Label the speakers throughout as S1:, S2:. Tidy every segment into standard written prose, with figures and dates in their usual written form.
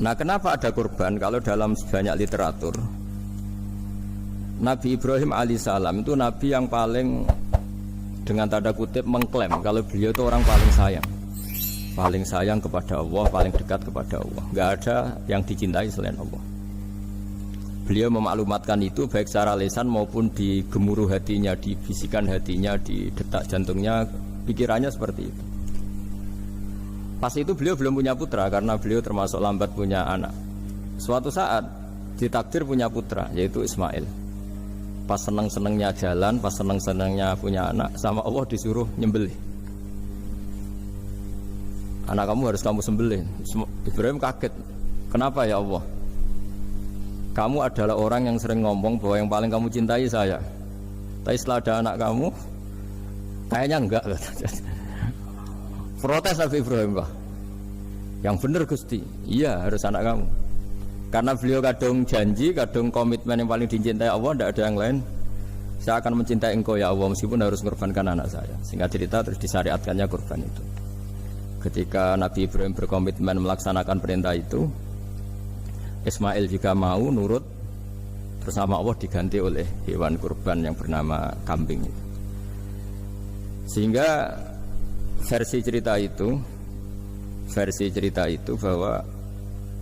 S1: Nah, kenapa ada kurban? Kalau dalam banyak literatur, Nabi Ibrahim alaihissalam itu nabi yang paling, dengan tanda kutip, mengklaim kalau beliau itu orang paling sayang kepada Allah, paling dekat kepada Allah. Nggak ada yang dicintai selain Allah. Beliau memaklumatkan itu baik secara lisan maupun di gemuruh hatinya, di bisikan hatinya, di detak jantungnya, pikirannya seperti itu. Pas itu beliau belum punya putra karena beliau termasuk lambat punya anak. Suatu saat ditakdir punya putra, yaitu Ismail. Pas seneng-senengnya jalan, pas seneng-senengnya punya anak, sama Allah disuruh nyembelih. Anak kamu harus kamu sembelih. Ibrahim kaget. Kenapa ya Allah? Kamu adalah orang yang sering ngomong bahwa yang paling kamu cintai saya. Tapi setelah ada anak kamu, kayaknya enggak. Protes Nabi Ibrahim, Pak. Yang benar Gusti, iya harus anak kamu. Karena beliau kadung janji, kadung komitmen yang paling dicintai Allah, tidak ada yang lain. Saya akan mencintai engkau ya Allah, meskipun harus mengorbankan anak saya. Sehingga cerita terus disyariatkannya kurban itu. Ketika Nabi Ibrahim berkomitmen melaksanakan perintah itu, Ismail juga mau nurut, bersama Allah diganti oleh hewan kurban yang bernama kambing itu. Sehingga versi cerita itu bahwa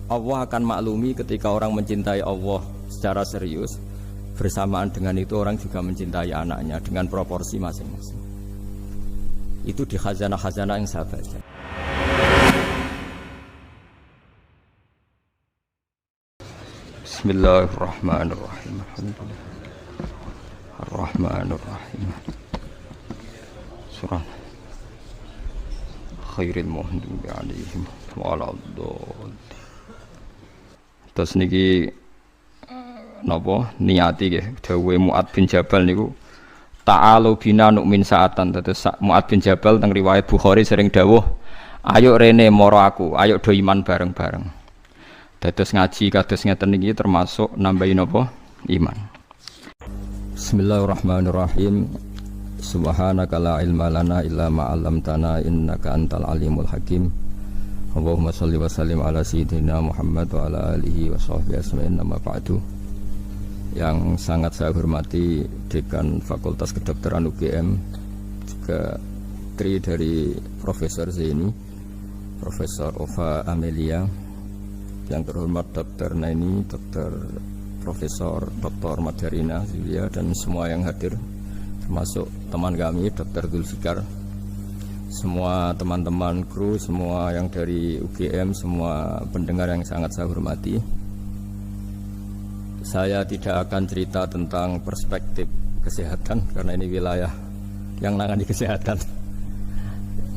S1: Allah akan maklumi ketika orang mencintai Allah secara serius, bersamaan dengan itu orang juga mencintai anaknya dengan proporsi masing-masing. Itu di khazanah-khazanah yang saya baca. Bismillahirrahmanirrahim. Ar-Rahmanirrahim. Surah Khairil Muhdubi alaihim waladhdallin. Terus niki napa niati nggih dawuhe Mu'ad bin Jabal niku ta'alu bina nu'min sa'atan. Terus Mu'ad bin Jabal teng riwayat Bukhari sering dawuh, ayo rene moro aku, ayo do iman bareng-bareng. Dados ngaji kados ngeten niki termasuk nambahin apa? Iman. Bismillahirrahmanirrahim. Subhanaka la ilma lana illa ma 'allamtana innaka antal alimul hakim. Allahumma shalli wa sallim ala sayyidina Muhammad wa ala alihi wa sahbihi ajmain. Amma ba'du. Yang sangat saya hormati Dekan Fakultas Kedokteran UGM, juga tri dari Profesor Zaini, Profesor Ova Amelia, yang terhormat Dr. Naini, Dr. Profesor Dr. Madarina Zulia, dan semua yang hadir, termasuk teman kami Dr. Zulfikar, semua teman-teman kru, semua yang dari UGM, semua pendengar yang sangat saya hormati. Saya tidak akan cerita tentang perspektif kesehatan karena ini wilayah yang menangani kesehatan.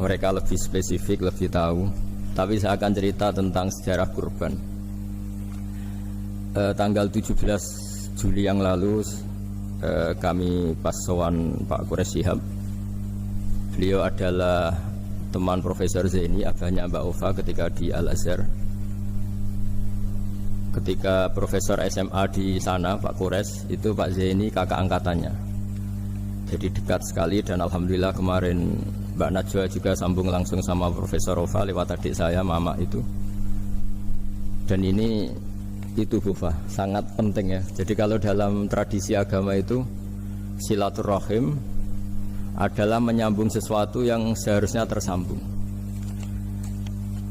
S1: Mereka lebih spesifik, lebih tahu. Tapi saya akan cerita tentang sejarah kurban. Tanggal 17 Juli yang lalu kami pas sowan Pak Quraish Shihab. Beliau adalah teman Profesor Zaini, abahnya Mbak Ova ketika di Al-Azhar. Ketika Profesor SMA di sana, Pak Quraish, itu Pak Zaini kakak angkatannya. Jadi dekat sekali, dan alhamdulillah kemarin Mbak Najwa juga sambung langsung sama Profesor Ova lewat adik saya, Mama itu. Dan ini itu Bufa, sangat penting ya. Jadi kalau dalam tradisi agama itu silaturahim adalah menyambung sesuatu yang seharusnya tersambung.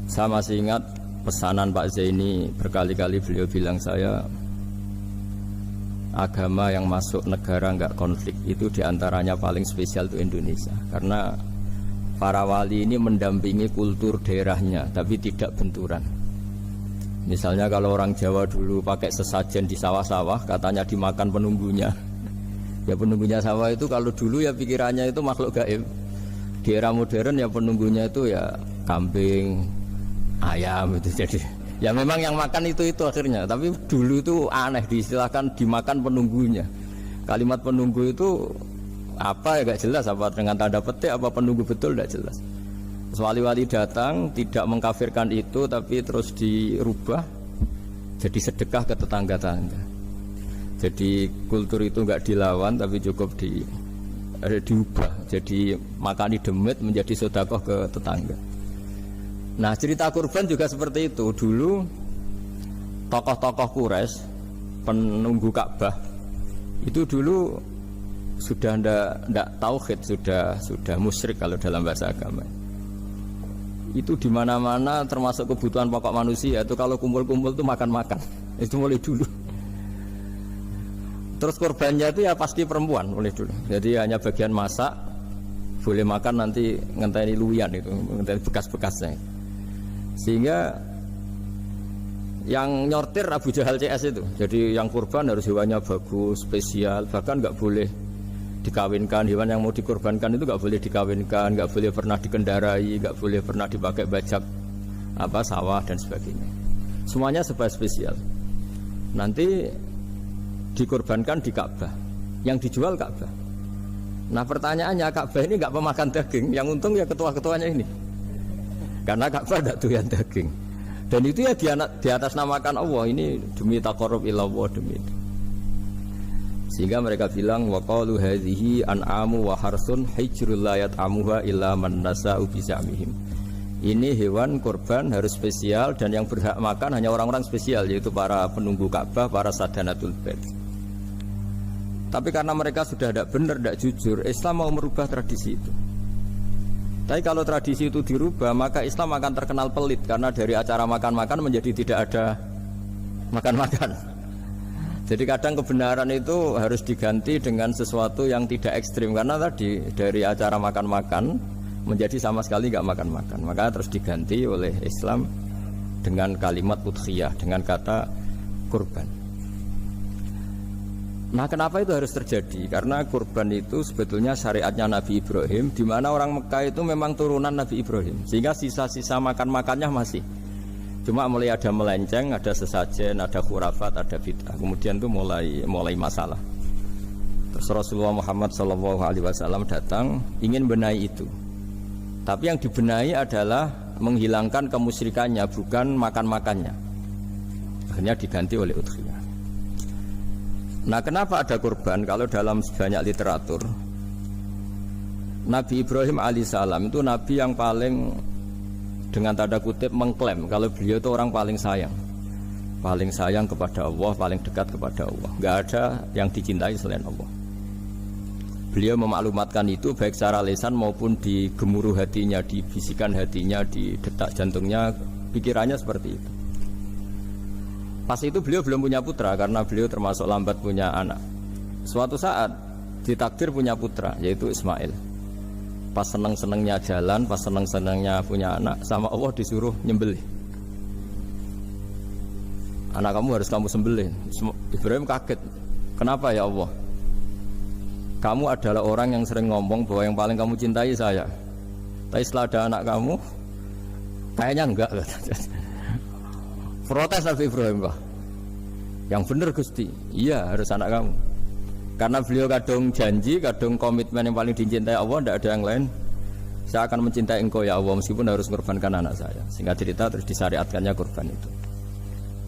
S1: Saya masih ingat pesanan Pak Zaini, berkali-kali beliau bilang saya, agama yang masuk negara enggak konflik itu diantaranya paling spesial itu Indonesia, karena para wali ini mendampingi kultur daerahnya tapi tidak benturan. Misalnya kalau orang Jawa dulu pakai sesajen di sawah-sawah, katanya dimakan penunggunya. Ya penunggunya sawah itu kalau dulu ya pikirannya itu makhluk gaib. Di era modern ya penunggunya itu ya kambing, ayam itu. Jadi ya memang yang makan itu akhirnya. Tapi dulu itu aneh, diistilahkan dimakan penunggunya. Kalimat penunggu itu apa ya gak jelas, apa dengan tanda petik, apa penunggu betul gak jelas. Wali-wali datang tidak mengkafirkan itu, tapi terus dirubah jadi sedekah ke tetangga-tetangga. Jadi kultur itu enggak dilawan tapi cukup diubah. Jadi makani demit menjadi sedekah ke tetangga. Nah cerita kurban juga seperti itu. Dulu tokoh-tokoh Quraisy penunggu Ka'bah itu dulu sudah ndak tauhid, sudah musyrik kalau dalam bahasa agama. Itu di mana-mana termasuk kebutuhan pokok manusia itu kalau kumpul-kumpul itu makan-makan. Itu mulai dulu. Terus korbannya itu ya pasti perempuan mulai dulu. Jadi hanya bagian masak, boleh makan nanti ngenteni luwian itu, ngenteni bekas-bekasnya. Sehingga yang nyortir Abu Jahal CS itu. Jadi yang kurban harus hewannya bagus, spesial, bahkan nggak boleh dikawinkan. Hewan yang mau dikorbankan itu nggak boleh dikawinkan, nggak boleh pernah dikendarai, nggak boleh pernah dipakai bajak sawah dan sebagainya. Semuanya serba spesial. Nanti dikorbankan di Ka'bah, yang dijual Ka'bah. Nah pertanyaannya, Ka'bah ini nggak pemakan daging, yang untung ya ketua-ketuanya ini, karena Ka'bah tidak doyan daging. Dan itu ya di atas namakan Allah, ini demi taqarrub ila Allah, demi itu. Sehingga mereka bilang waqalu hadhihi an'amu wa harsun hijrul la yat'amuha illa man nasa'u bi za'mihim. Ini hewan kurban harus spesial dan yang berhak makan hanya orang-orang spesial, yaitu para penunggu Ka'bah, para sadanatul bait. Tapi karena mereka sudah tidak benar, tidak jujur, Islam mau merubah tradisi itu. Tapi kalau tradisi itu dirubah, maka Islam akan terkenal pelit, karena dari acara makan-makan menjadi tidak ada makan-makan. Jadi kadang kebenaran itu harus diganti dengan sesuatu yang tidak ekstrim, karena tadi dari acara makan-makan menjadi sama sekali nggak makan-makan. Maka terus diganti oleh Islam dengan kalimat udhiyah, dengan kata kurban. Nah kenapa itu harus terjadi? Karena kurban itu sebetulnya syariatnya Nabi Ibrahim, di mana orang Mekah itu memang turunan Nabi Ibrahim, sehingga sisa-sisa makan-makannya masih. Cuma mulai ada melenceng, ada sesajen, ada khurafat, ada bid'ah. Kemudian itu mulai masalah. Terus Rasulullah Muhammad SAW datang ingin benahi itu. Tapi yang dibenahi adalah menghilangkan kemusyrikannya, bukan makan-makannya. Akhirnya diganti oleh udhiyah. Nah kenapa ada kurban? Kalau dalam banyak literatur, Nabi Ibrahim alaihissalam itu Nabi yang paling, dengan tanda kutip, mengklaim kalau beliau itu orang paling sayang kepada Allah, paling dekat kepada Allah. Nggak ada yang dicintai selain Allah. Beliau memaklumatkan itu baik secara lisan maupun di gemuruh hatinya, di bisikan hatinya, di detak jantungnya, pikirannya seperti itu. Pas itu beliau belum punya putra karena beliau termasuk lambat punya anak. Suatu saat ditakdir punya putra, yaitu Ismail. Pas seneng-senengnya jalan, pas seneng-senengnya punya anak, sama Allah disuruh nyembelih. Anak kamu harus kamu sembelih. Ibrahim kaget. Kenapa ya Allah? Kamu adalah orang yang sering ngomong bahwa yang paling kamu cintai saya. Tapi setelah ada anak kamu, kayaknya enggak. Protes Nabi Ibrahim, Pak. Yang benar Gusti, iya harus anak kamu. Karena beliau kadung janji, kadung komitmen yang paling dicintai Allah, tidak ada yang lain. Saya akan mencintai engkau ya Allah, meskipun harus mengorbankan anak saya. Sehingga cerita terus disyariatkannya kurban itu.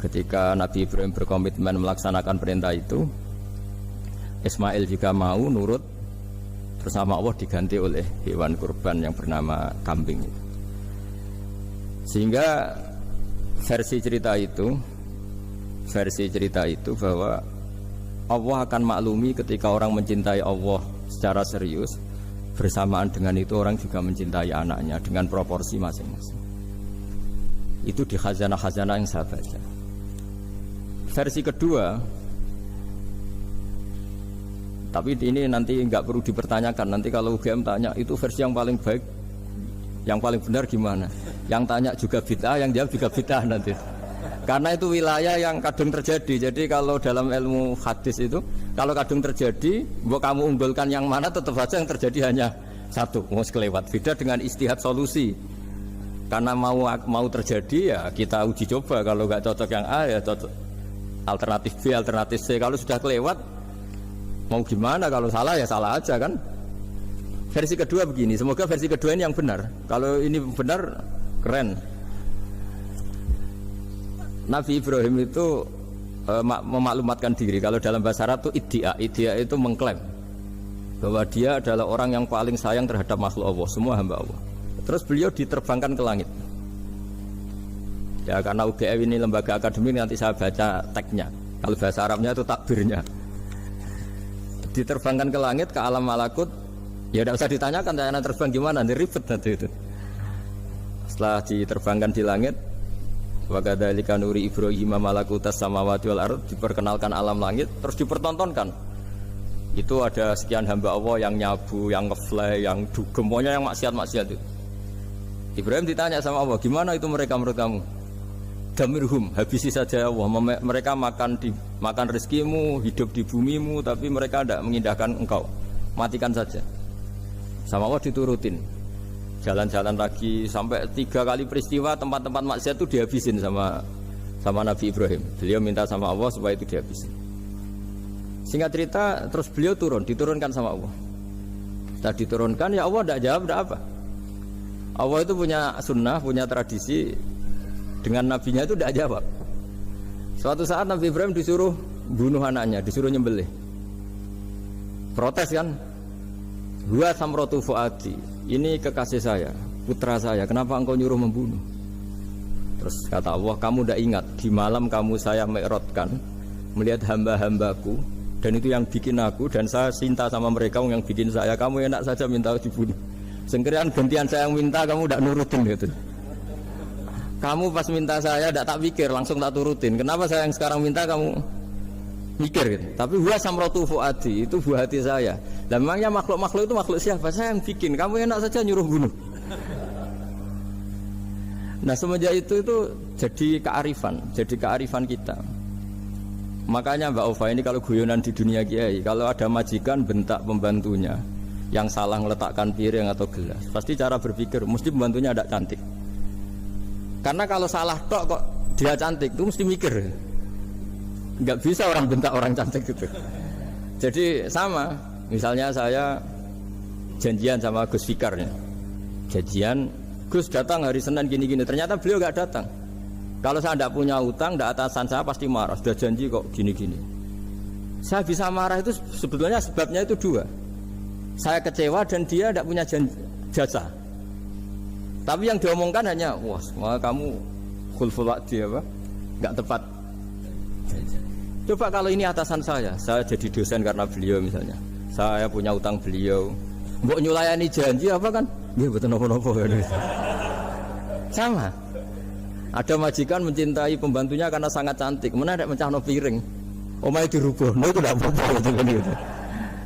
S1: Ketika Nabi Ibrahim berkomitmen melaksanakan perintah itu, Ismail juga mau nurut, bersama Allah diganti oleh hewan kurban yang bernama kambing. Sehingga versi cerita itu bahwa Allah akan maklumi ketika orang mencintai Allah secara serius, bersamaan dengan itu orang juga mencintai anaknya dengan proporsi masing-masing. Itu di khazanah-khazanah yang saya baca. Versi kedua, tapi ini nanti nggak perlu dipertanyakan. Nanti kalau UGM tanya itu versi yang paling baik, yang paling benar gimana? Yang tanya juga bid'ah, yang jawab juga bid'ah nanti. Karena itu wilayah yang kadung terjadi. Jadi kalau dalam ilmu hadis itu, kalau kadung terjadi, mau kamu unggulkan yang mana, tetap saja yang terjadi hanya satu, mau kelewat. Beda dengan istihad solusi. Karena mau terjadi ya kita uji coba. Kalau nggak cocok yang A ya cocok alternatif B, alternatif C. Kalau sudah kelewat, mau gimana? Kalau salah ya salah aja kan. Versi kedua begini, semoga versi kedua ini yang benar. Kalau ini benar, keren. Nabi Ibrahim itu memaklumatkan diri. Kalau dalam bahasa Arab itu iddia itu mengklaim bahwa dia adalah orang yang paling sayang terhadap makhluk Allah, semua hamba Allah. Terus beliau diterbangkan ke langit. Ya karena UGM ini lembaga akademik, nanti saya baca teksnya. Kalau bahasa Arabnya itu takbirnya. Diterbangkan ke langit, ke alam malakut. Ya tidak usah ditanyakan cara terbang gimana, nanti ribet nanti itu. Setelah diterbangkan di langit, wa kadzalika nuri Ibrahim malakutas samawati wal ardh, diperkenalkan alam langit, terus dipertontonkan. Itu ada sekian hamba Allah yang nyabu, yang ngefly, yang dugem, pokoknya yang maksiat-maksiat itu. Ibrahim ditanya sama Allah, gimana itu mereka menurut kamu? Damirhum, habisi saja ya Allah. Mereka makan rezekimu, hidup di bumimu, tapi mereka tidak mengindahkan engkau. Matikan saja. Sama Allah diturutin. Jalan-jalan lagi sampai 3 kali peristiwa tempat-tempat maksiat itu dihabisin sama Nabi Ibrahim. Beliau minta sama Allah supaya itu dihabisin. Singkat cerita, terus beliau diturunkan sama Allah. Setelah diturunkan, ya Allah tidak jawab, tidak apa. Allah itu punya sunnah, punya tradisi. Dengan nabinya itu tidak jawab. Suatu saat Nabi Ibrahim disuruh bunuh anaknya, disuruh nyembelih. Protes kan? Huwa samratu fuadi. Ini kekasih saya, putra saya. Kenapa engkau nyuruh membunuh? Terus kata Allah, kamu tidak ingat di malam kamu saya mi'rajkan melihat hamba-hambaku, dan itu yang bikin aku, dan saya cinta sama mereka yang bikin saya. Kamu enak saja minta dibunuh. Sengkerian gantian saya yang minta, kamu tidak nurutin gitu. Kamu pas minta saya tidak tak pikir, langsung tak turutin. Kenapa saya yang sekarang minta kamu mikir gitu. Tapi huwa samratu fuadi, itu buah hati saya. Dan memangnya makhluk-makhluk itu makhluk siapa? Saya yang bikin. Kamu enak saja nyuruh bunuh. Nah semenjak itu jadi kearifan kita. Makanya Mbak Ova ini kalau guyonan di dunia kiai, kalau ada majikan bentak pembantunya yang salah meletakkan piring atau gelas, pasti cara berpikir mesti pembantunya ada cantik. Karena kalau salah tok kok dia cantik, itu mesti mikir. Nggak bisa orang bentak orang cantik gitu. Jadi sama, misalnya saya janjian sama Gus Fikarnya. Janjian, Gus datang hari Senin gini-gini, ternyata beliau nggak datang. Kalau saya tidak punya utang, tidak atasan saya pasti marah. Sudah janji kok gini-gini. Saya bisa marah itu sebetulnya sebabnya itu 2. Saya kecewa dan dia tidak punya jasa. Tapi yang diomongkan hanya, wah kamu khulful wa'di apa? Enggak tepat. Coba kalau ini atasan saya jadi dosen karena beliau misalnya. Saya punya utang beliau. Mbok nyulayani janji apa kan? Nggih mboten napa-napa. Sama. Ada majikan mencintai pembantunya karena sangat cantik. Mana ada mencahno piring. Omahe dirubah. Nah itu enggak apa-apa gitu.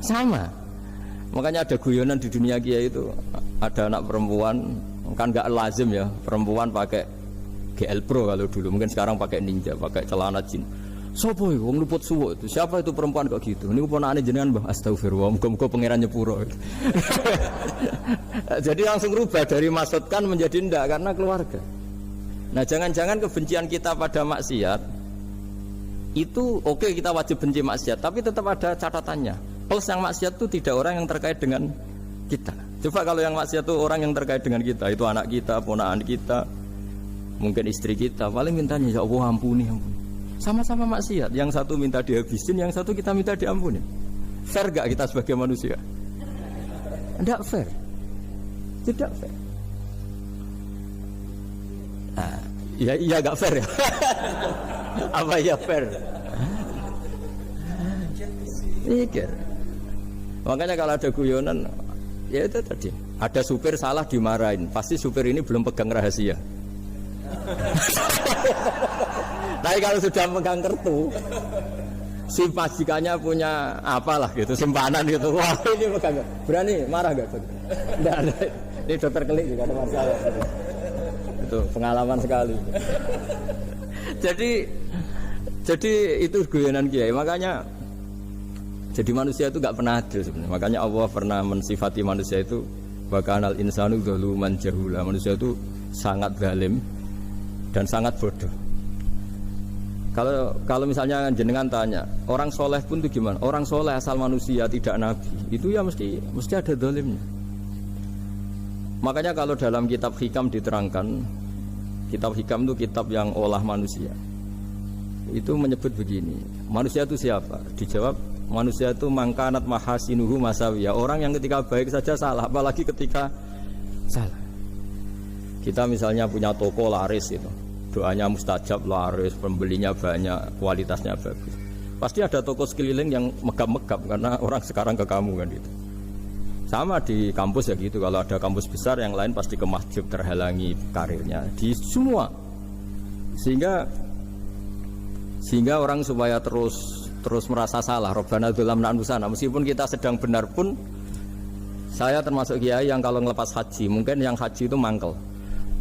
S1: Sama. Makanya ada guyonan di dunia kiai itu, ada anak perempuan kan nggak lazim ya perempuan pakai GL Pro kalau dulu, mungkin sekarang pakai Ninja, pakai celana jin. Sopo itu wong luput suwo itu, siapa itu perempuan kok gitu? Ini ponakane jenengan Mbah, astagfirullah, muga-muga pangeran nyepuro. Jadi langsung rubah dari maksudkan menjadi ndak karena keluarga. Nah jangan-jangan kebencian kita pada maksiat itu oke, kita wajib benci maksiat, tapi tetap ada catatannya. Plus yang maksiat itu tidak orang yang terkait dengan kita. Coba kalau yang maksiat itu orang yang terkait dengan kita, itu anak kita, ponakan kita, mungkin istri kita, paling mintanya ya Allah ampuni. Sama-sama maksiat, yang satu minta dihabisin, yang satu kita minta diampuni. Fair gak kita sebagai manusia? Tidak fair. Tidak fair. Nah, iya gak fair ya? Apa ya fair? Mikir. Makanya kalau ada guyonan, ya itu tadi, ada supir salah dimarahin, pasti supir ini belum pegang rahasia. Tapi kalau sudah pegang kartu, si majikannya punya apalah gitu, simpanan gitu, wah ini pegang, berani marah gak? Tidak ada. Ini dokter Kelik juga ada masalah. Itu pengalaman sekali. Jadi itu guyonan kiai, makanya. Jadi manusia itu gak pernah adil sebenarnya. Makanya Allah pernah mensifati manusia itu wa kanal insanu zaluman jahula. Manusia itu sangat zalim dan sangat bodoh. Kalau misalnya jenengan tanya, orang soleh pun itu gimana? Orang soleh asal manusia tidak nabi, itu ya mesti ada zalimnya. Makanya kalau dalam kitab hikam diterangkan, kitab hikam itu kitab yang olah manusia. Itu menyebut begini, manusia itu siapa? Dijawab, manusia itu mangkanat mahasinuhu masawiyah, orang yang ketika baik saja salah, apalagi ketika salah. Kita misalnya punya toko laris itu, doanya mustajab, laris, pembelinya banyak, kualitasnya bagus. Pasti ada toko sekeliling yang megap-megap karena orang sekarang ke kamu kan gitu. Sama di kampus ya gitu, kalau ada kampus besar yang lain pasti ke masjid terhalangi karirnya di semua. Sehingga orang supaya terus merasa salah, Rabbana dzalamna anfusana, meskipun kita sedang benar pun. Saya termasuk kiai yang kalau ngelepas haji, mungkin yang haji itu mangkel.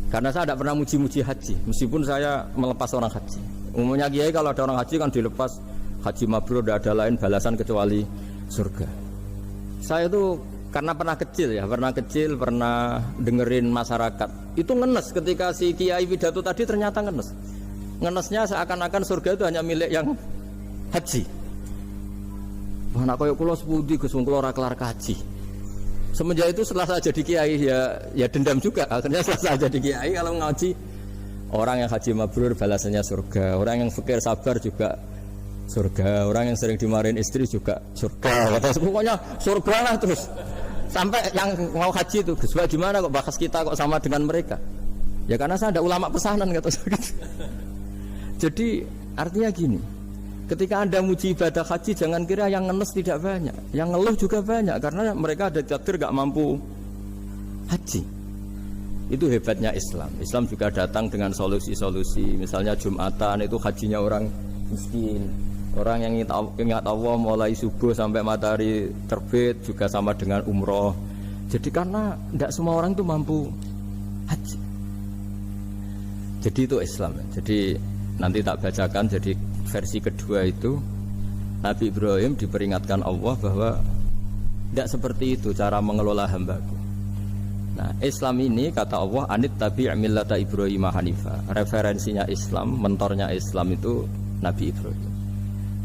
S1: Karena saya tidak pernah muji-muji haji, meskipun saya melepas orang haji. Umumnya kiai kalau ada orang haji kan dilepas haji mabrur, tidak ada lain balasan kecuali surga. Saya itu karena pernah kecil, pernah dengerin masyarakat. Itu ngenes ketika si kiai pidato tadi ternyata ngenes. Ngenesnya seakan-akan surga itu hanya milik yang haji. Mana koyo kula sepundi Gus wong kula ora kelar kaji. Semenjak itu setelah saya jadi kiai ya dendam juga. Akhirnya setelah saya jadi kiai kalau ngaji orang yang haji mabrur balasannya surga, orang yang fakir sabar juga surga, orang yang sering dimarahin istri juga surga. Pokoknya surga lah terus. Sampai yang mau haji itu, Gus gimana kok bahas kita kok sama dengan mereka? Ya karena saya ada ulama pesanan kata saya. Jadi artinya gini, ketika Anda muji ibadah haji jangan kira yang ngenes tidak banyak, yang ngeluh juga banyak karena mereka ada takdir gak mampu haji. Itu hebatnya Islam. Islam juga datang dengan solusi-solusi. Misalnya Jumatan itu hajinya orang miskin. Orang yang ingat Allah mulai subuh sampai matahari terbit juga sama dengan umroh. Jadi karena tidak semua orang itu mampu haji. Jadi itu Islam. Jadi nanti tak bacakan. Jadi versi kedua itu Nabi Ibrahim diperingatkan Allah bahwa tidak seperti itu cara mengelola hambaku. Nah Islam ini kata Allah anit tabi' millata Ibrahim Hanifah. Referensinya Islam, mentornya Islam itu Nabi Ibrahim.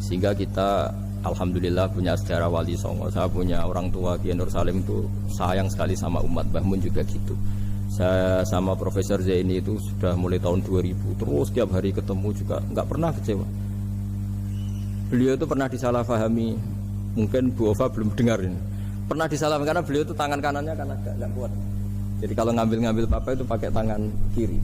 S1: Sehingga kita alhamdulillah punya sejarah wali songo. Saya punya orang tua Kiai Nur Salim itu sayang sekali sama umat. Mbah Mun juga gitu. Saya sama Profesor Zaini itu sudah mulai tahun 2000 terus tiap hari ketemu juga nggak pernah kecewa. Beliau itu pernah disalahpahami, mungkin Bu Ova belum dengar ini. Pernah disalahpahami karena beliau itu tangan kanannya kan agak nggak kuat. Jadi kalau ngambil papa itu pakai tangan kiri.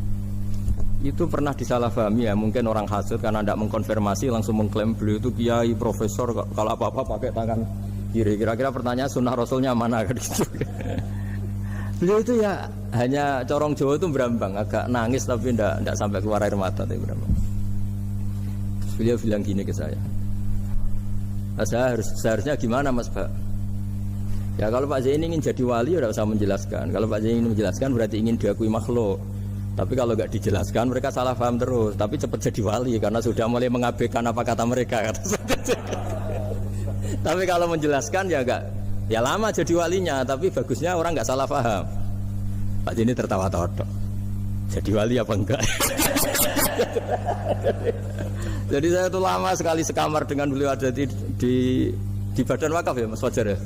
S1: Itu pernah disalahpahami ya, mungkin orang hasud karena tidak mengkonfirmasi langsung mengklaim beliau itu kiai profesor kalau apa-apa pakai tangan kiri. Kira-kira pertanyaan sunnah rasulnya mana kan gitu. Beliau itu ya hanya corong Jawa itu berambang, agak nangis tapi tidak sampai keluar air mata tapi berambang. Terus beliau bilang gini ke saya, seharusnya gimana Mas Pak? Ya kalau Pak Zaini ingin jadi wali ya tidak usah menjelaskan. Kalau Pak Zaini ingin menjelaskan berarti ingin diakui makhluk. Tapi kalau nggak dijelaskan mereka salah paham terus. Tapi cepat jadi wali karena sudah mulai mengabaikan apa kata mereka. Tapi kalau menjelaskan ya nggak, ya lama jadi walinya. Tapi bagusnya orang nggak salah paham. Pak Zaini tertawa-tawa. Jadi wali apa enggak? Jadi saya tuh lama sekali sekamar dengan beliau ada di Badan Wakaf ya Mas Fajar ya.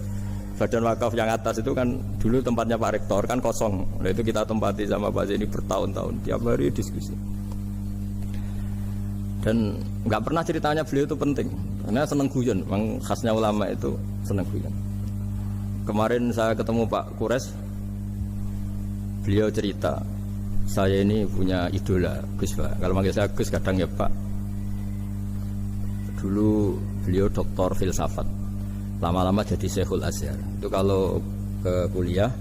S1: Badan Wakaf yang atas itu kan dulu tempatnya Pak Rektor kan kosong. Nah itu kita tempati sama Pak Zaini bertahun-tahun tiap hari diskusi. Dan nggak pernah ceritanya beliau itu penting karena seneng guyon. Memang khasnya ulama itu seneng guyon. Kemarin saya ketemu Pak Kures, beliau cerita saya ini punya idola Gus Pak. Kalau manggil saya Gus kadang ya Pak. Dulu beliau doktor filsafat. Lama-lama jadi Syekhul Azhar. Itu kalau ke kuliah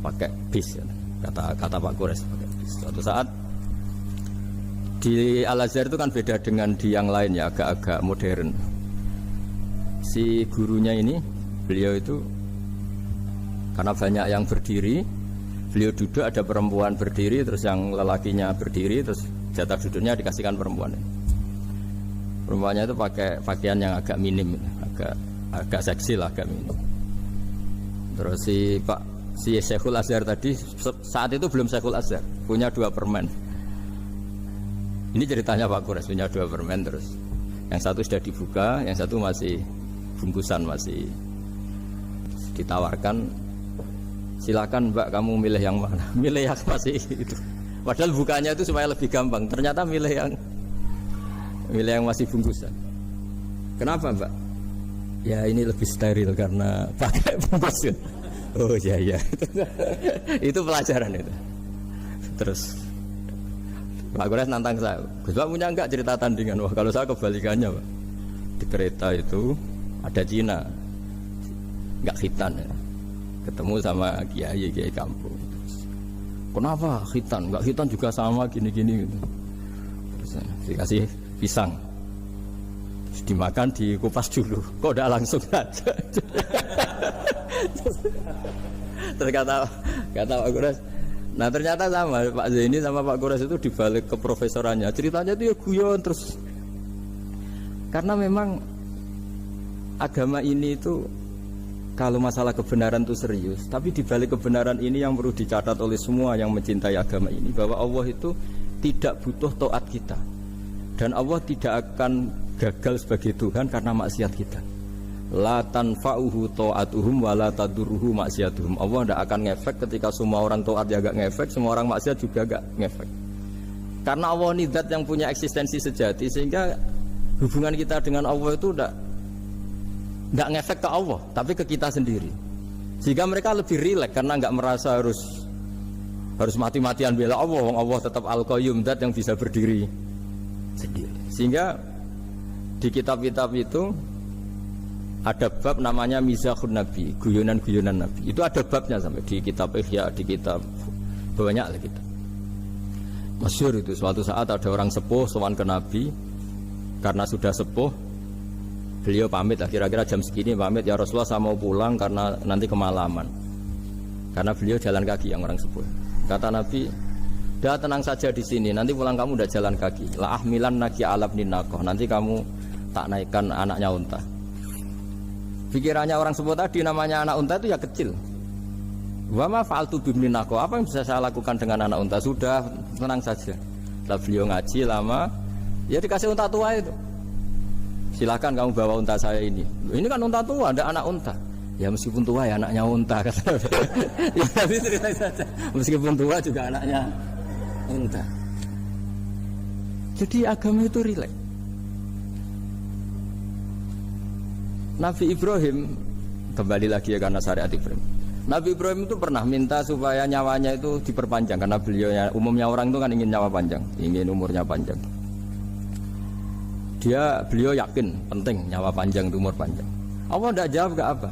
S1: pakai bis ya. Kata Pak Kures pakai bis. Suatu saat di Al Azhar itu kan beda dengan di yang lain ya, agak-agak modern. Si gurunya ini beliau itu karena banyak yang berdiri, beliau duduk ada perempuan berdiri terus yang lelakinya berdiri terus jatah duduknya dikasihkan perempuan. Perempuannya itu pakai pakaian yang agak minim, agak seksi lah, agak minim. Terus si Syekhul Azhar tadi saat itu belum Syekhul Azhar, punya 2 permen. Ini ceritanya Pak Kures punya 2 permen terus yang satu sudah dibuka, yang satu masih bungkusan masih ditawarkan. Silakan Mbak kamu milih yang mana? Milih yang masih itu. Padahal bukanya itu supaya lebih gampang. Ternyata milih yang masih bungkusan. Kenapa Mbak? Ya ini lebih steril karena pakai bungkus. Oh iya. Itu pelajaran itu. Terus Pak Gores nantang saya, Gus Pak punya enggak cerita tandingan? Wah kalau saya kebalikannya Pak. Di kereta itu ada Cina, enggak khitan ya. Ketemu sama kiai kampung. Kenapa khitan? Enggak khitan juga sama gini-gini gitu. Terus dikasih pisang. Terus dimakan, dikupas dulu. Kok udah langsung aja. Terus kata Pak Gores, nah ternyata sama Pak Zaini sama Pak Gores itu dibalik ke profesorannya. Ceritanya itu ya guyon terus. Karena memang agama ini itu kalau masalah kebenaran itu serius, tapi dibalik kebenaran ini yang perlu dicatat oleh semua yang mencintai agama ini, bahwa Allah itu tidak butuh taat kita, dan Allah tidak akan gagal sebagai Tuhan karena maksiat kita. La tanfa'uhu ta'atuhum wa la tadurruhu maksiatuhum. Allah tidak akan ngefek ketika semua orang taat ya gak ngefek, semua orang maksiat juga gak ngefek. Karena Allah ini zat yang punya eksistensi sejati, sehingga hubungan kita dengan Allah itu tidak ngefek ke Allah, tapi ke kita sendiri. Sehingga mereka lebih rileks karena nggak merasa harus mati-matian bela Allah. Allah tetap Al-Qayyum, zat yang bisa berdiri sendiri. Sehingga di kitab-kitab itu ada bab namanya Mizahun Nabi, guyonan-guyonan Nabi. Itu ada babnya sampai di kitab Ihya, di kitab banyak lah kita. Masyhur itu suatu saat ada orang sepuh sowan ke Nabi, karena sudah sepuh beliau pamit lah, kira-kira jam segini pamit, ya Rasulullah saya mau pulang karena nanti kemalaman. Karena beliau jalan kaki yang orang sepuh. Kata Nabi, "Dah tenang saja di sini, nanti pulang kamu udah jalan kaki. La ahmilan naki alab ninakoh, nanti kamu tak naikkan anaknya unta." Pikirannya orang sepuh tadi, namanya anak unta itu ya kecil. Wa ma fa'altu bimninako, apa yang bisa saya lakukan dengan anak unta? Sudah, tenang saja. Setelah beliau ngaji lama, ya dikasih unta tua itu. Silakan kamu bawa unta saya ini. Ini kan unta tua, ada anak unta. Ya meskipun tua ya anaknya unta, kata. Ya tapi cerita saja. Meskipun tua juga anaknya unta. Jadi agama itu rileks. Nabi Ibrahim, kembali lagi ya karena syariat Ibrahim. Nabi Ibrahim itu pernah minta supaya nyawanya itu diperpanjang, karena beliaunya, umumnya orang itu kan ingin nyawa panjang, ingin umurnya panjang. Beliau yakin penting nyawa panjang, umur panjang. Allah tidak jawab ke apa.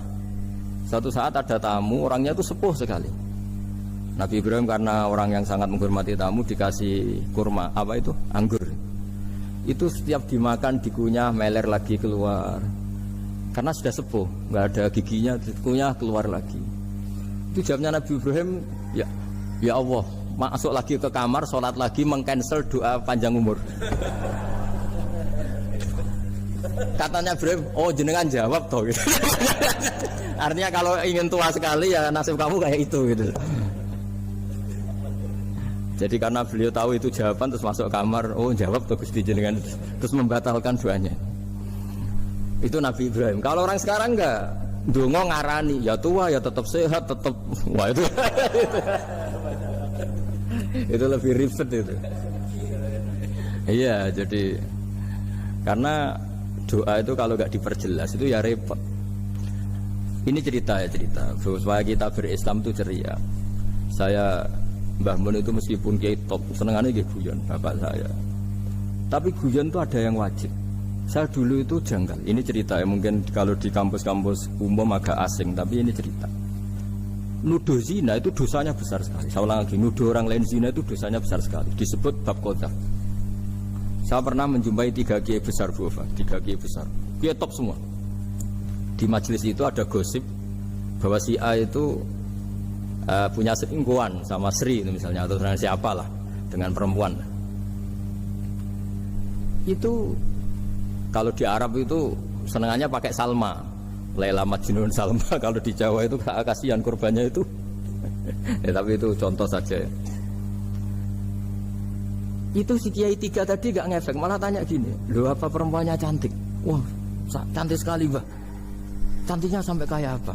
S1: Suatu saat ada tamu, orangnya itu sepuh sekali. Nabi Ibrahim karena orang yang sangat menghormati tamu dikasih kurma, apa itu? Anggur. Itu setiap dimakan dikunyah, meler lagi keluar. Karena sudah sepuh, nggak ada giginya, dikunyah keluar lagi. Itu jawabnya Nabi Ibrahim, ya Allah, masuk lagi ke kamar, sholat lagi, mengcancel doa panjang umur. Katanya Ibrahim, oh jenengan jawab toh gitu. Artinya kalau ingin tua sekali ya nasib kamu kayak itu gitu. Jadi karena beliau tahu itu jawaban, terus masuk kamar, oh jawab toh Gusti jenengan, terus membatalkan doanya. Itu Nabi Ibrahim. Kalau orang sekarang enggak, dongo ngarani, ya tua ya tetap sehat, tetap, wah itu itu lebih ribet itu. Iya, jadi karena doa itu kalau enggak diperjelas itu ya repot. Ini cerita supaya kita berislam itu ceria. Saya Mbah Mun itu meskipun kiai top, senengannya nggih guyon bapak saya. Tapi guyon itu ada yang wajib. Saya dulu itu janggal. Ini cerita ya, mungkin kalau di kampus-kampus umum agak asing, tapi ini cerita. Nuduh zina itu dosanya besar sekali. Saya ulang lagi, nuduh orang lain zina itu dosanya besar sekali. Disebut bab qadzaf. Saya pernah menjumpai 3 kiai besar Bufa, 3 kiai besar. Kiai top semua. Di majelis itu ada gosip bahwa si A itu punya selingkuhan sama Sri itu misalnya, atau dengan siapa lah, dengan perempuan. Itu kalau di Arab itu senengannya pakai Salma, Laila Majnun Salma. Kalau di Jawa itu kasihan korbannya itu. Ya, tapi itu contoh saja. Itu si Kiai 3 tadi gak ngefek, malah tanya gini, loh apa perempuannya cantik? Wah cantik sekali Mbak. Cantiknya sampai kayak apa?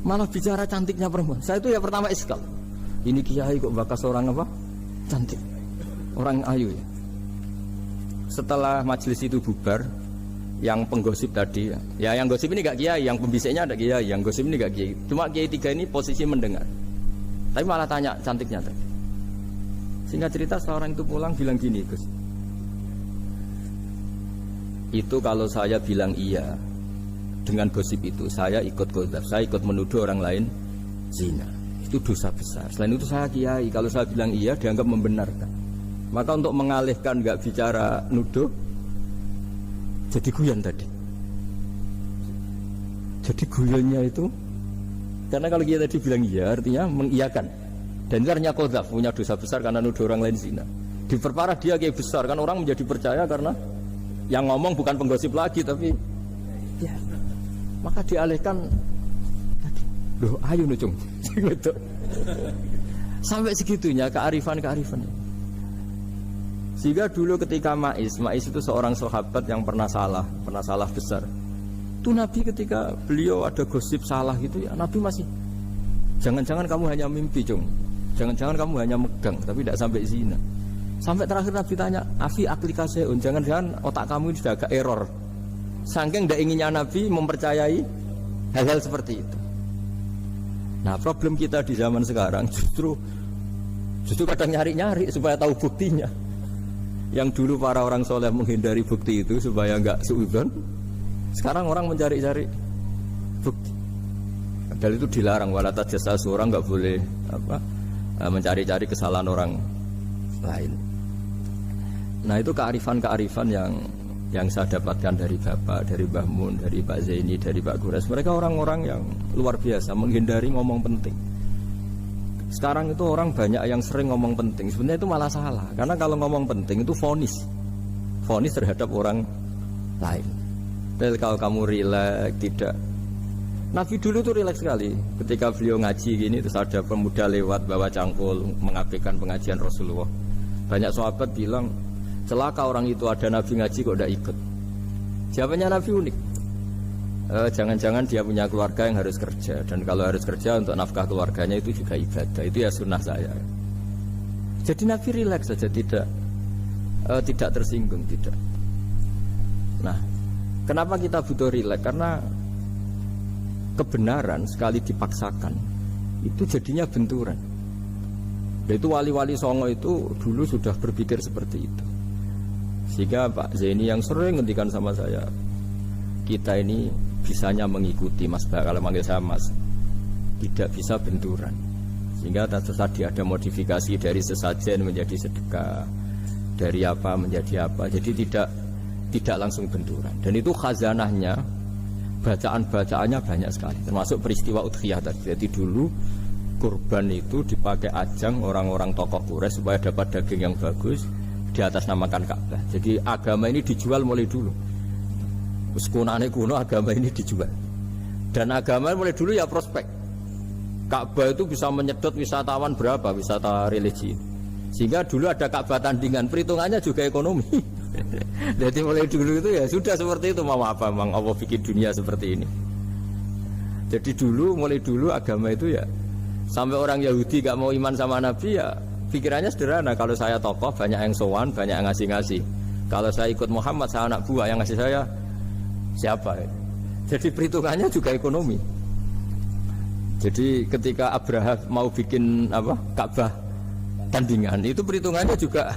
S1: Malah bicara cantiknya perempuan. Saya itu ya pertama iskal. Ini Kiai kok bakas orang apa? Cantik, orang ayu ya. Setelah majelis itu bubar, yang penggosip tadi, ya yang gosip ini gak Kiai, yang pembisiknya ada Kiai, yang gosip ini gak Kiai. Cuma Kiai 3 ini posisi mendengar. Tapi malah tanya cantiknya tadi. Singkat cerita seorang itu pulang bilang gini, Gus, itu kalau saya bilang iya dengan gosip itu, saya ikut qadzaf, saya ikut menuduh orang lain zina, itu dosa besar. Selain itu saya kiai, kalau saya bilang iya dianggap membenarkan. Maka untuk mengalihkan nggak bicara nuduh, jadi guyon tadi. Jadi guyonnya itu karena kalau dia tadi bilang iya artinya mengiyakan, dan itu artinya qadzaf, punya dosa besar karena nuduh orang lain zina. Diperparah dia kayak besar kan, orang menjadi percaya karena yang ngomong bukan penggosip lagi tapi ya, maka dialihkan tadi. Loh ayo nucung sampai segitunya kearifan. Sehingga dulu ketika Ma'is itu seorang sahabat yang pernah salah besar. Itu Nabi ketika beliau ada gosip salah gitu ya, Nabi masih jangan-jangan kamu hanya mimpi, Cung. Jangan-jangan kamu hanya megang tapi tidak sampai zina. Sampai terakhir Nabi tanya, "Afi aklikaseun, jangan-jangan otak kamu ini sudah agak error." Saking tidak inginnya Nabi mempercayai hal-hal seperti itu. Nah, problem kita di zaman sekarang justru kadang nyari-nyari supaya tahu buktinya. Yang dulu para orang soleh menghindari bukti itu supaya enggak suudzon, sekarang orang mencari-cari bukti. Padahal itu dilarang, wala tajassasu, orang enggak boleh mencari-cari kesalahan orang lain. Nah, itu kearifan yang saya dapatkan dari Bapak, dari Mbah Mun, dari Pak Zaini, dari Pak Gures. Mereka orang-orang yang luar biasa menghindari ngomong penting. Sekarang itu orang banyak yang sering ngomong penting, sebenarnya itu malah salah. Karena kalau ngomong penting itu vonis terhadap orang lain. Dan kalau kamu rileks, tidak. Nabi dulu tuh rileks sekali. Ketika beliau ngaji gini, terus ada pemuda lewat bawa cangkul mengabaikan pengajian Rasulullah. Banyak sahabat bilang, celaka orang itu, ada Nabi ngaji kok tidak ikut. Jawabannya Nabi unik. Jangan-jangan dia punya keluarga yang harus kerja, dan kalau harus kerja untuk nafkah keluarganya itu juga ibadah, itu ya sunnah saya. Jadi Nabi rileks saja, tidak tersinggung, tidak. Nah, kenapa kita butuh rileks? Karena kebenaran sekali dipaksakan itu jadinya benturan. Itu wali-wali Songo itu dulu sudah berpikir seperti itu. Sehingga Pak Zaini yang sering ngendikan sama saya, kita ini bisanya mengikuti Mas Ba, kalau manggil saya Mas, tidak bisa benturan. Sehingga tadi ada modifikasi dari sesajen menjadi sedekah, dari apa menjadi apa. Jadi tidak langsung benturan. Dan itu khazanahnya, bacaan-bacaannya banyak sekali, termasuk peristiwa Udhiyah tadi. Jadi dulu kurban itu dipakai ajang orang-orang tokoh Quraisy supaya dapat daging yang bagus, di atas namakan Ka'bah. Jadi agama ini dijual mulai dulu. Kunane kuno agama ini dijual. Dan agama mulai dulu ya prospek. Ka'bah itu bisa menyedot wisatawan berapa, wisata religi. Sehingga dulu ada Ka'bah tandingan, perhitungannya juga ekonomi. Jadi mulai dulu itu ya sudah seperti itu. Mau apa Mang Allah bikin dunia seperti ini. Jadi mulai dulu agama itu ya, sampai orang Yahudi gak mau iman sama Nabi ya pikirannya sederhana. Kalau saya tokoh banyak yang sowan, banyak yang ngasih-ngasih. Kalau saya ikut Muhammad, saya anak buah, yang ngasih saya siapa? Jadi perhitungannya juga ekonomi. Jadi ketika Abraham mau bikin Ka'bah tandingan, itu perhitungannya juga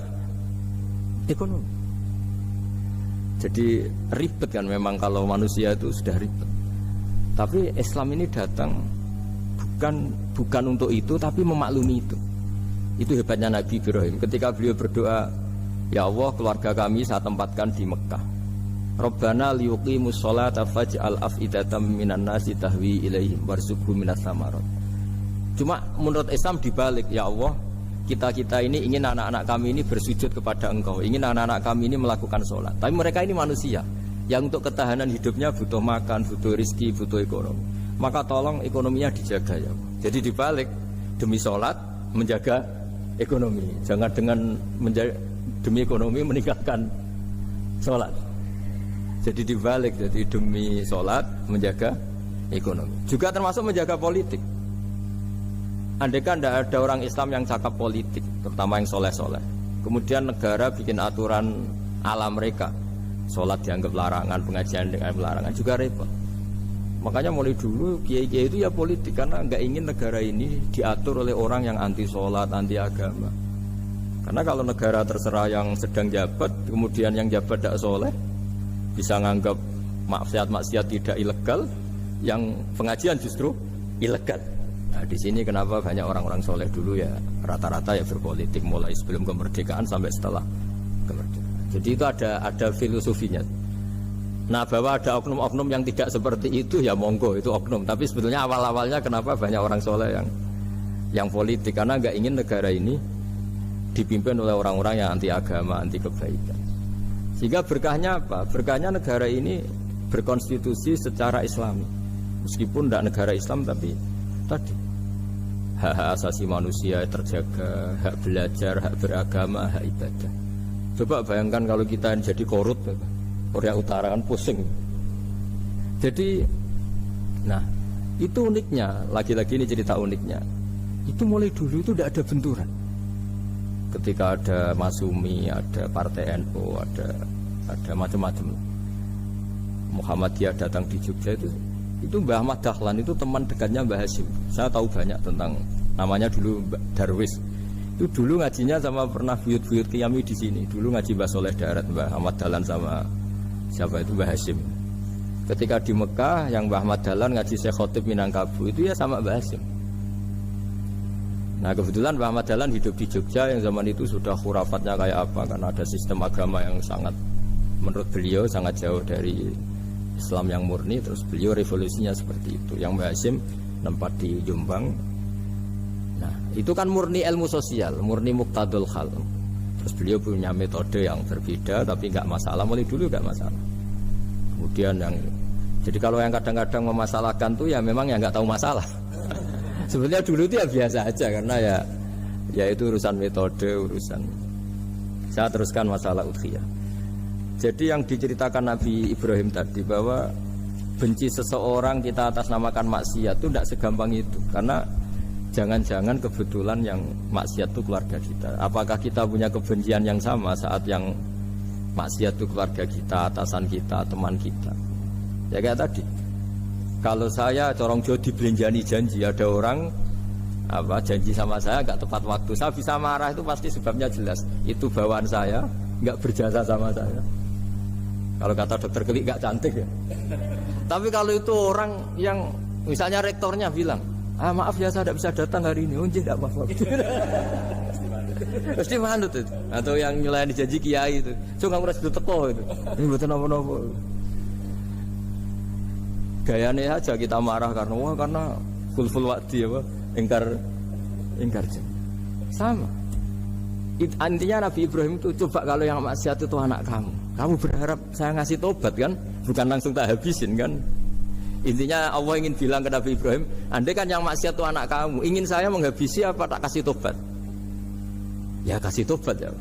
S1: ekonomi. Jadi ribet kan memang kalau manusia itu sudah ribet. Tapi Islam ini datang bukan untuk itu, tapi memaklumi itu. Itu hebatnya Nabi Ibrahim. Ketika beliau berdoa, ya Allah, keluarga kami saya tempatkan di Mekah. Rabbana liyuqimus sholata faj'al af'idatam minan nasi tahwi ilaihim warzuqhum minas samarat. Cuma menurut Islam dibalik, ya Allah, kita ini ingin anak-anak kami ini bersujud kepada Engkau, ingin anak-anak kami ini melakukan sholat. Tapi mereka ini manusia yang untuk ketahanan hidupnya butuh makan, butuh rizki, butuh ekonomi. Maka tolong ekonominya dijaga ya Allah. Jadi dibalik, demi sholat menjaga ekonomi. Jangan dengan demi ekonomi meninggalkan sholat. Jadi dibalik, jadi demi sholat menjaga ekonomi. Juga termasuk menjaga politik. Andaikan tidak ada orang Islam yang cakap politik, terutama yang soleh-soleh, kemudian negara bikin aturan ala mereka, sholat dianggap larangan, pengajian dengan larangan, juga repot. Makanya mulai dulu kiai-kiai itu ya politik, karena nggak ingin negara ini diatur oleh orang yang anti sholat, anti agama. Karena kalau negara terserah yang sedang jabat, kemudian yang jabat tidak soleh, bisa nganggap maksiat-maksiat tidak ilegal, yang pengajian justru ilegal. Nah, di sini kenapa banyak orang-orang soleh dulu ya rata-rata ya berpolitik mulai sebelum kemerdekaan sampai setelah kemerdekaan. Jadi itu ada filosofinya. Nah, bahwa ada oknum-oknum yang tidak seperti itu ya monggo, itu oknum. Tapi sebetulnya awal-awalnya kenapa banyak orang soleh yang politik, karena nggak ingin negara ini dipimpin oleh orang-orang yang anti agama, anti kebaikan. Sehingga berkahnya apa? Berkahnya negara ini berkonstitusi secara Islami. Meskipun tidak negara Islam, tapi tadi hak-hak asasi manusia terjaga, hak belajar, hak beragama, hak ibadah. Coba bayangkan kalau kita jadi korut, Korea Utara kan pusing. Jadi, nah itu uniknya. Lagi-lagi ini cerita uniknya. Itu mulai dulu itu tidak ada benturan. Ketika ada Masumi, ada Partai NU, ada macam-macam. Muhammadiyah datang di Jogja itu Mbah Ahmad Dahlan itu teman dekatnya Mbah Hasyim. Saya tahu banyak tentang, namanya dulu Darwis. Itu dulu ngajinya sama pernah buyut-buyut Qiyami di sini. Dulu ngaji Mbah Soleh Darat, Mbah Ahmad Dahlan sama siapa itu Mbah Hasyim. Ketika di Mekah yang Mbah Ahmad Dahlan ngaji Syekh Khotib Minangkabau itu ya sama Mbah Hasyim. Nah kebetulan Mbah Ahmad Dahlan hidup di Jogja yang zaman itu sudah khurafatnya kayak apa, karena ada sistem agama yang sangat, menurut beliau sangat jauh dari Islam yang murni. Terus beliau revolusinya seperti itu. Yang Mbah Hasyim nempat di Jombang. Nah itu kan murni ilmu sosial, murni muqtadul hal. Terus beliau punya metode yang berbeda, tapi nggak masalah, mulai dulu nggak masalah. Kemudian yang, jadi kalau yang kadang-kadang memasalahkan tuh ya memang yang nggak tahu masalah. Sebenarnya dulu itu ya biasa aja, karena ya itu urusan metode, urusan. Saya teruskan masalah udhiyah. Jadi yang diceritakan Nabi Ibrahim tadi, bahwa benci seseorang kita atas namakan maksiat itu tidak segampang itu. Karena jangan-jangan kebetulan yang maksiat itu keluarga kita. Apakah kita punya kebencian yang sama saat yang maksiat itu keluarga kita, atasan kita, teman kita? Ya kayak tadi, kalau saya corong jo dibelenjani janji, ada orang janji sama saya nggak tepat waktu, saya bisa marah, itu pasti sebabnya jelas. Itu bawaan saya nggak berjasa sama saya. Kalau kata dokter Kelik nggak cantik ya. Tapi kalau itu orang yang misalnya rektornya bilang, maaf ya saya tidak bisa datang hari ini, tidak apa-apa. Pasti manut itu. Atau yang nyelayan janji kiai itu, so nggak merasa teko itu. Ini betul apa-apa. Gayanya aja kita marah karena full waktu ya, ingkar janji. Sama. Intinya Nabi Ibrahim itu, coba kalau yang maksiat itu anak kamu berharap saya ngasih tobat kan, bukan langsung tak habisin kan. Intinya Allah ingin bilang ke Nabi Ibrahim, andai kan yang maksiat itu anak kamu, ingin saya menghabisi apa tak kasih tobat? Ya kasih tobat ya.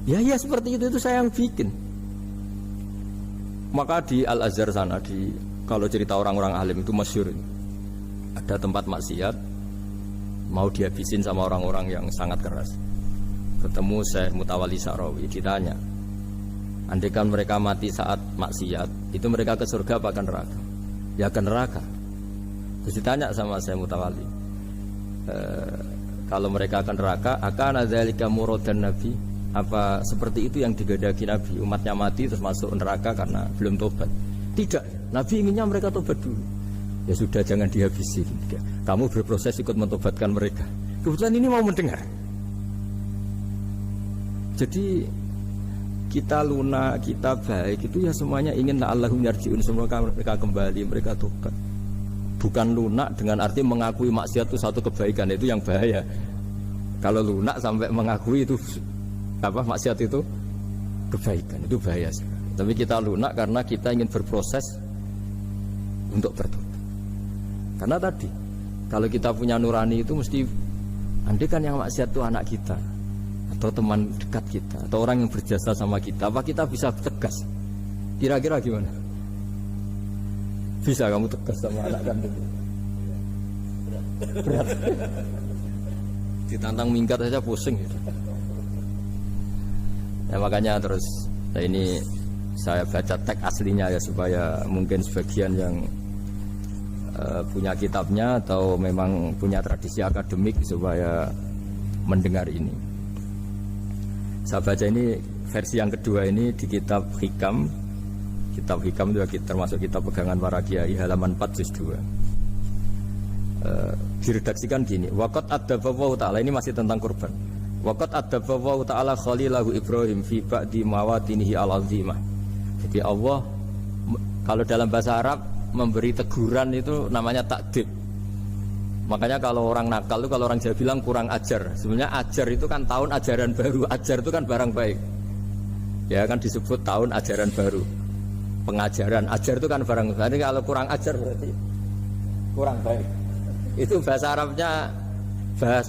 S1: Ya seperti itu saya yang bikin. Maka di Al-Azhar sana, kalau cerita orang-orang alim itu masyhur, ada tempat maksiat mau dihabisin sama orang-orang yang sangat keras. Ketemu Syekh Mutawalli Sa'rawi, ditanya, andai kan mereka mati saat maksiat, itu mereka ke surga apa ke neraka? Ya ke neraka. Terus ditanya sama Syekh Mutawalli, kalau mereka ke neraka, akan adzalika muradan Nabi? Apa seperti itu yang digandaki Nabi, umatnya mati terus masuk neraka karena belum tobat? Tidak, Nabi inginnya mereka tobat dulu. Ya sudah, jangan dihabisi. Kamu berproses ikut mentobatkan mereka. Kebetulan ini mau mendengar. Jadi kita lunak, kita baik itu ya semuanya ingin la'allahum yarji'un, semoga mereka kembali, mereka tobat. Bukan lunak dengan arti mengakui maksiat itu satu kebaikan, itu yang bahaya. Kalau lunak sampai mengakui itu maksiat itu kebaikan, itu bahaya sekali. Tapi kita lunak karena kita ingin berproses untuk bertobat. Karena tadi, kalau kita punya nurani itu mesti, andai kan yang maksiat itu anak kita, atau teman dekat kita, atau orang yang berjasa sama kita, apa kita bisa tegas? Kira-kira gimana? Bisa kamu tegas sama anak kamu? Berat. Ditantang minggat saja pusing gitu. Ya makanya terus ini saya baca teks aslinya ya, supaya mungkin sebagian yang punya kitabnya atau memang punya tradisi akademik supaya mendengar ini. Saya baca ini versi yang kedua ini di kitab Hikam. Kitab Hikam juga termasuk kitab pegangan para kiai, halaman 4 juz 2. Diredaksikan gini, waqat adzabahu ta'ala, ini masih tentang kurban. Waqat adzabahu ta'ala khalilahu Ibrahim fi ba'di mawatinihi al-azimah. Jadi Allah kalau dalam bahasa Arab memberi teguran itu namanya takdib. Makanya kalau orang nakal itu, kalau orang Jawa bilang kurang ajar. Sebenarnya ajar itu kan tahun ajaran baru. Ajar itu kan barang baik. Ya kan disebut tahun ajaran baru. Pengajaran, ajar itu kan barang baik. Jadi kalau kurang ajar berarti kurang baik. Itu bahasa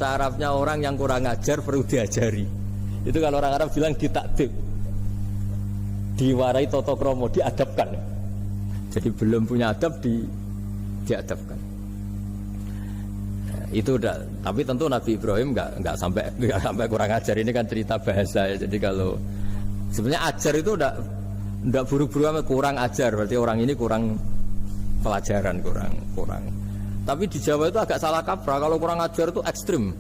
S1: Arabnya orang yang kurang ajar perlu diajari. Itu kalau orang Arab bilang ditakdib. Diwarai toto kromo, diadabkan. Jadi belum punya adab diadabkan. Itu udah, tapi tentu Nabi Ibrahim nggak sampai kurang ajar. Ini kan cerita bahasa ya. Jadi kalau sebenarnya ajar itu udah buru-buru amat, kurang ajar berarti orang ini kurang pelajaran, kurang. Tapi di Jawa itu agak salah kaprah. Kalau kurang ajar itu ekstrim.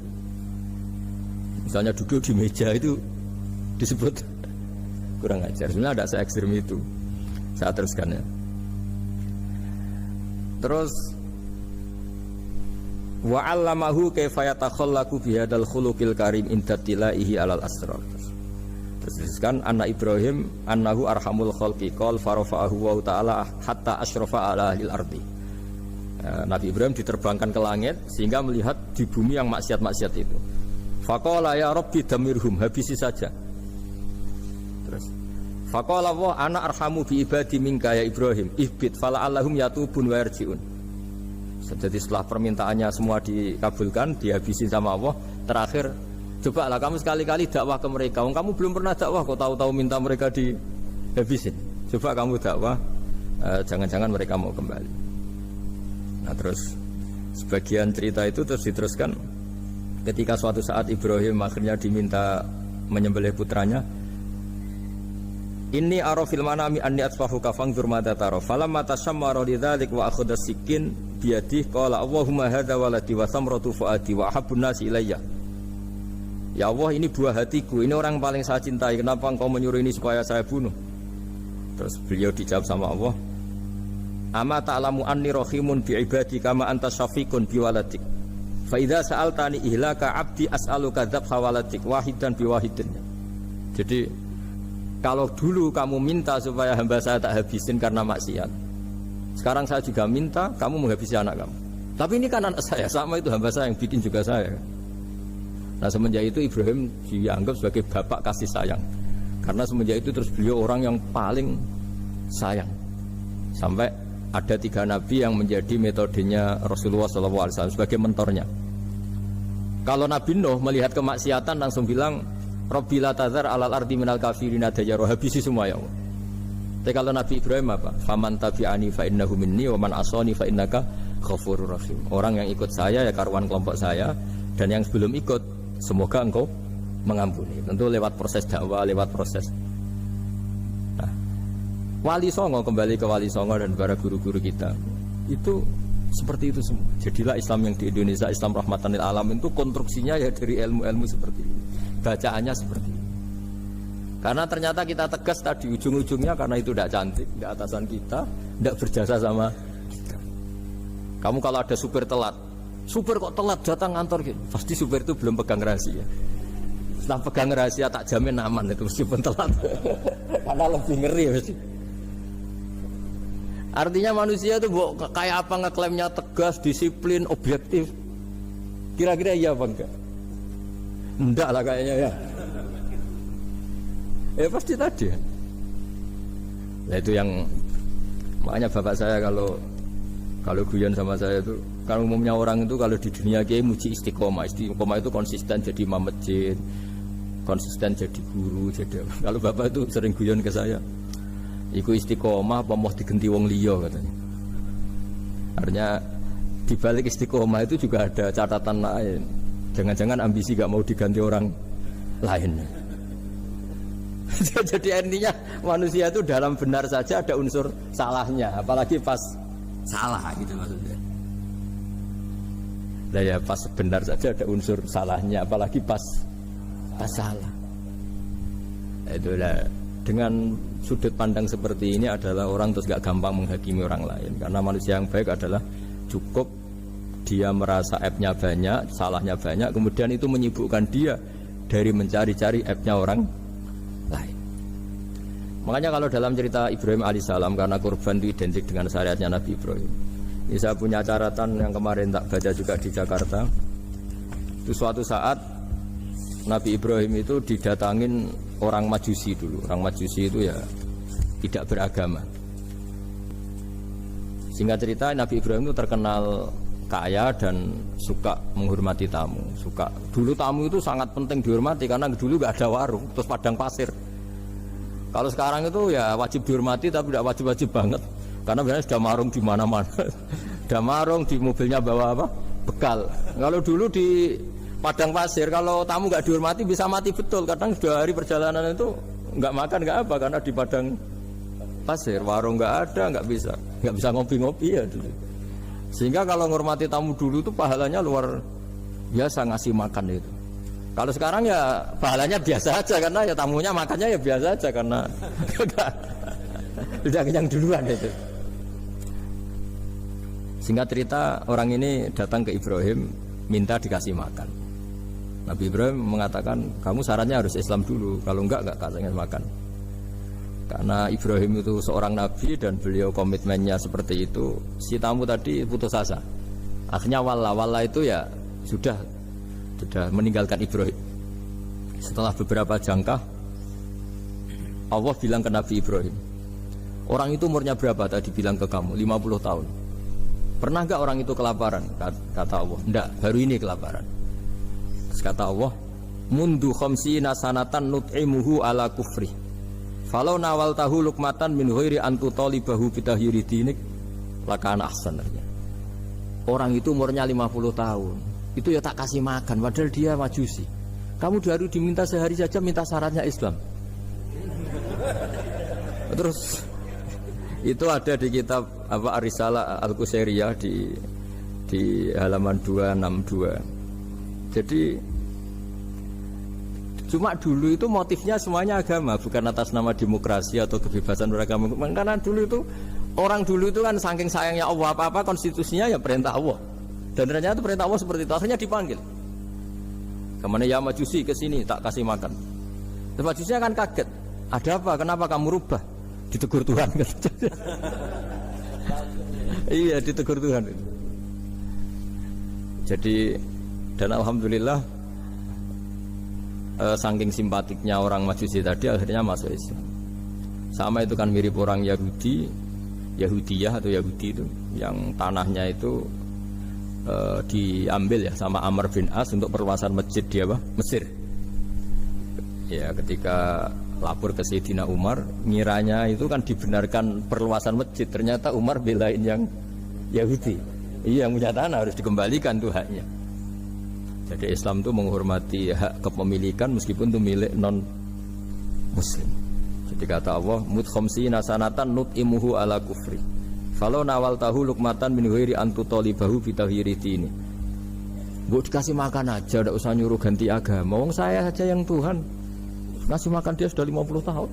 S1: Misalnya duduk di meja itu disebut kurang ajar. Sebenarnya ada se-ekstrim itu. Saya teruskan ya. Terus wa 'allamahu kaifa yatakhallaqu bi hadzal khuluqil karim inda tilaihi alal asrar. Terus kan anak Ibrahim annahu arhamul khalqi qol farafa'ahu wa ta'ala hatta asyrafa ala ahli ardi. Nabi Ibrahim diterbangkan ke langit sehingga melihat di bumi yang maksiat-maksiat itu. Faqala ya rabbi damirhum, habisi saja. Terus faqala wa ana arhamu bi ibadi minka ya Ibrahim ihbit fala allahum yatubun wa yarjiun. Jadi setelah permintaannya semua dikabulkan, dihabisin sama Allah. Terakhir, cobalah kamu sekali-kali dakwah ke mereka. Kamu belum pernah dakwah, kok tahu-tahu minta mereka dihabisin. Coba kamu dakwah, jangan-jangan mereka mau kembali. Nah terus sebagian cerita itu terus diteruskan. Ketika suatu saat Ibrahim akhirnya diminta menyembelih putranya. Inni arafil manami anni atfahu kafangdur mata taro. Falamma tasammara lidzalik wa akhadha sikin biyadih qala Allahumma hadza waladi wa samratu fuadi wa habbun nasi ilayya. Ya Allah, ini buah hatiku, ini orang paling saya cintai. Kenapa engkau menyuruh ini supaya saya bunuh? Terus beliau dijawab sama Allah, ama ta'lamu anni rahimun bi ibadi kama anta syafiqun bi waladik. Fa idza sa'altani ihlaka abdi as'aluka dzabha waladik wahidan bi wahidin. Jadi kalau dulu kamu minta supaya hamba saya tak habisin karena maksiat, sekarang saya juga minta kamu menghabisi anak kamu. Tapi ini kan anak saya, sama itu hamba saya yang bikin juga saya. Nah semenjak itu Ibrahim dianggap sebagai bapak kasih sayang. Karena semenjak itu terus beliau orang yang paling sayang. Sampai ada 3 nabi yang menjadi metodenya Rasulullah SAW sebagai mentornya. Kalau Nabi Nuh melihat kemaksiatan langsung bilang, Rabbi la tazar alal ardi minal kafirina dayaro, habisi semua ya Allah. Tapi kalau Nabi Ibrahim apa? Faman tabi'ani fa innahu minni wa man asani fa innaka ghafurur rahim. Orang yang ikut saya ya karuan kelompok saya, dan yang sebelum ikut semoga engkau mengampuni. Tentu lewat proses dakwah, lewat proses. Nah, Wali Songo, kembali ke Wali Songo dan para guru-guru kita. Itu seperti itu semua. Jadilah Islam yang di Indonesia, Islam rahmatan lil alam itu konstruksinya ya dari ilmu-ilmu seperti ini. Bacaannya seperti ini. Karena ternyata kita tegas tadi ujung-ujungnya karena itu tidak cantik, tidak atasan kita, tidak berjasa sama kita. Kamu kalau ada supir telat, supir kok telat datang kantor gitu, pasti supir itu belum pegang rahasia. Setelah pegang rahasia tak jamin aman itu meskipun telat. Karena lebih ngeri mesti. Artinya manusia itu kayak apa ngeklaimnya tegas, disiplin, objektif. Kira-kira iya apa enggak? Enggak lah kayaknya ya. Ya pasti tadi. Nah itu yang makanya bapak saya kalau guyon sama saya itu, kalau umumnya orang itu kalau di dunia kiai muji istiqomah. Istiqomah itu konsisten jadi imam masjid, konsisten jadi guru, jadi. Kalau bapak itu sering guyon ke saya, iku istiqomah apa mau digenti wong liya katanya. Artinya di balik istiqomah itu juga ada catatan lain. Jangan-jangan ambisi gak mau diganti orang lain. Jadi intinya manusia itu dalam benar saja ada unsur salahnya, apalagi pas salah gitu maksudnya. Nah ya pas benar saja ada unsur salahnya, apalagi pas salah. Itulah dengan sudut pandang seperti ini adalah orang terus gak gampang menghakimi orang lain, karena manusia yang baik adalah cukup dia merasa aibnya banyak, salahnya banyak, kemudian itu menyibukkan dia dari mencari-cari aibnya orang lain. Makanya kalau dalam cerita Ibrahim alaihissalam, karena kurban itu identik dengan syariatnya Nabi Ibrahim. Ini saya punya catatan yang kemarin tak baca juga di Jakarta. Itu suatu saat Nabi Ibrahim itu didatangin orang Majusi dulu. Orang Majusi itu ya tidak beragama. Singkat cerita, Nabi Ibrahim itu terkenal kaya dan suka menghormati tamu. Dulu tamu itu sangat penting dihormati karena dulu gak ada warung, terus padang pasir. Kalau sekarang itu ya wajib dihormati tapi tidak wajib-wajib banget. Karena biasanya sudah marung di mana-mana. Sudah marung di mobilnya bawa apa? Bekal. Kalau dulu di padang pasir, kalau tamu nggak dihormati bisa mati betul. Kadang 2 hari perjalanan itu nggak makan nggak apa, karena di padang pasir warung nggak ada, nggak bisa ngopi-ngopi ya dulu. Sehingga kalau menghormati tamu dulu itu pahalanya luar biasa, ngasih makan itu. Kalau sekarang ya pahalanya biasa aja, karena ya tamunya makannya ya biasa aja, karena sudah kenyang duluan itu. Singkat cerita, orang ini datang ke Ibrahim minta dikasih makan. Nabi Ibrahim mengatakan, kamu syaratnya harus Islam dulu, kalau enggak kasih makan. Karena Ibrahim itu seorang nabi dan beliau komitmennya seperti itu. Si tamu tadi putus asa. Akhirnya walla itu ya sudah meninggalkan Ibrahim. Setelah beberapa jangkah, Allah bilang ke Nabi Ibrahim, orang itu umurnya berapa tadi bilang ke kamu? 50 tahun. Pernah enggak orang itu kelaparan? Kata Allah, enggak, baru ini kelaparan. Terus kata Allah, mundu khamsina sanatan nut'imuhu ala kufri. Falau nawal tahu lukmatan min ghairi antu talibahu bitahiri dinik lakana ahsan. Orang itu umurnya 50 tahun. Itu ya tak kasih makan, padahal dia Majusi. Kamu baru diminta sehari saja minta syaratnya Islam. Terus itu ada di kitab apa Ar-Risalah Al-Qusairiyah di halaman 262. Jadi cuma dulu itu motifnya semuanya agama, bukan atas nama demokrasi atau kebebasan beragama. Karena dulu itu orang dulu itu kan saking sayangnya Allah, apa-apa konstitusinya ya perintah Allah. Dan ternyata perintah Allah seperti itu. Akhirnya dipanggil. Kemana ya Majusi ke sini tak kasih makan. Terus Majusi akan kaget. Ada apa? Kenapa kamu rubah? Ditegur Tuhan. Iya, ditegur Tuhan. Jadi dan alhamdulillah saking simpatiknya orang Majusi tadi akhirnya masuk Islam. Sama itu kan mirip orang Yahudiyah atau Yahudi itu yang tanahnya itu diambil ya sama Amr bin As untuk perluasan masjid di Mesir. Ya ketika lapor ke Sayyidina Umar, ngiranya itu kan dibenarkan perluasan masjid, ternyata Umar belain yang Yahudi. Iya, yang punya tanah harus dikembalikan tuh haknya. Jadi Islam itu menghormati hak kepemilikan meskipun itu milik non muslim. Jadi kata Allah, mut khamsina sanatan nut'imuhu ala kufri. Falau nawal tahu lukmatan min ghairi antu talibahu bitahiri dini. Mbok dikasih makan aja, enggak usah nyuruh ganti agama. Wong saya saja yang Tuhan ngasih makan dia sudah 50 tahun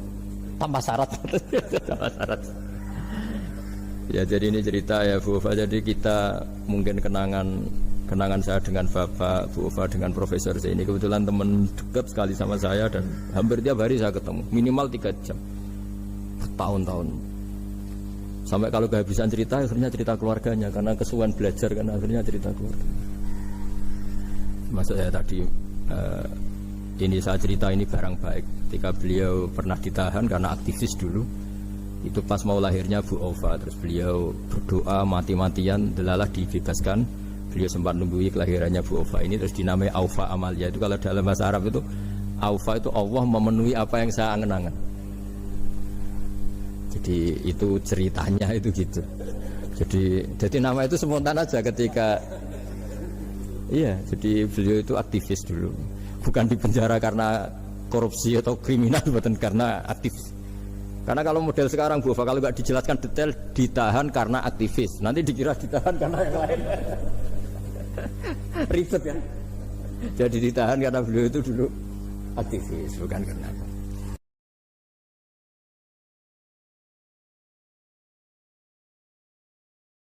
S1: tambah syarat. Tambah syarat. Ya jadi ini cerita ya Bu Ufa. Jadi kita mungkin kenangan saya dengan Bapak, Bu Ufa dengan Profesor ini kebetulan teman dekat sekali sama saya dan hampir tiap hari saya ketemu minimal 3 jam bertahun-tahun. Sampai kalau kehabisan cerita akhirnya cerita keluarganya karena kesuwen belajar kan akhirnya cerita keluarga. Maksud saya tadi ini saya cerita ini barang baik ketika beliau pernah ditahan karena aktivis dulu. Itu pas mau lahirnya Bu Aufa, terus beliau berdoa mati-matian delalah dibebaskan. Beliau sempat nunggu kelahirannya Bu Aufa ini, terus dinamai Aufa Amalia. Itu kalau dalam bahasa Arab itu Aufa itu Allah memenuhi apa yang saya angen-angen. Jadi itu ceritanya itu gitu. Jadi nama itu spontan aja ketika iya, jadi beliau itu aktivis dulu. Bukan di penjara karena korupsi atau kriminal, bukan karena aktivis. Karena kalau model sekarang Bu Ufa, kalau nggak dijelaskan detail, ditahan karena aktivis. Nanti dikira ditahan karena yang lain. Ribet kan? Jadi ditahan karena beliau itu dulu aktivis, bukan karena